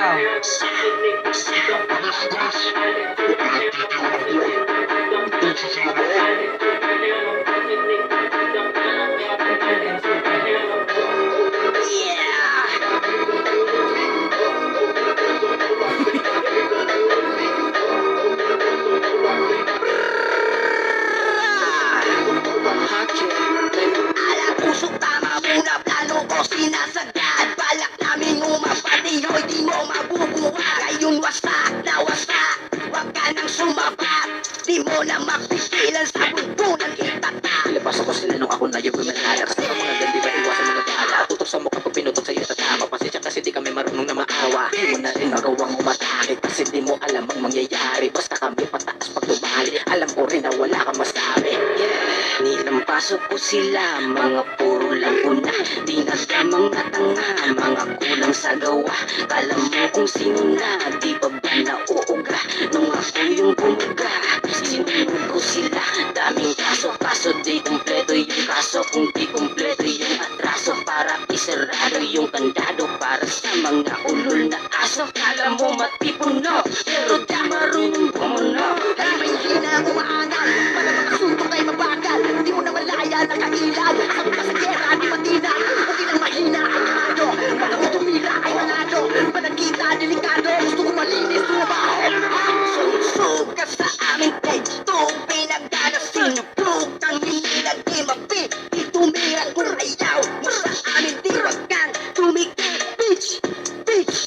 ikaw. Pusok tama muna, plano ko sinasagad. Balak namin umapati, hoy di mo mabubuhat. Ngayon wasak na wasak, wag ka nang sumabat. Di mo na mapipilan sa buntunan itata. Ilabas ako sila nung ako na yung bumanala. Kasi ang mga gandi ba iwasan mga gala. Tutok sa mukha pag pinutok sa'yo tatama. Pasensya kasi di kami marunong na maawa. Di mo na rin magawang umatake kasi di mo alam ang mangyayari. Basta kami pataas pag tumali. Alam ko rin na wala kang masabi. Nilampasok ko sila, mga puro lang una. Di nagdamang mga tanga, mga kulang sa gawa. Kala mo kung sino na, di ba ba nauuga? Nung ako yung bumuga, sinunod ko sila. Daming kaso di kumpleto yung kaso. Kung di kumpleto yung atraso, para isarado yung kandado. Para sa mga ulol na aso. Kala mo matipuno, pero di marunong bumuno. Ay may hina umaangal, para makasuntok ay mabagal. Di mo na malaya nakailan, ang pasagera di matinag. Kung ilang mahina ay kanado, pag ako tumira ay manado. Panagkita delikado, gusto ko malinis tumabaho. Sungsog ka sa aming teksto, pinagdana sinubog. Ang hilag di mapit, itumirang kung ayaw mo sa amin. Di wag kang tumikit, bitch, bitch,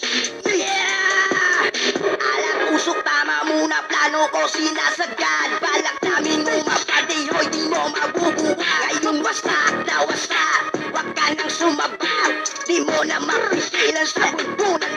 yeah! Alam usok tama muna, plano ko sinasagad. Balak namin umapati, hoy di mo mabubuhat. Ngayon wasak na wasak, wag ka nang sumabat. Di mo na mapigilan sa buntunan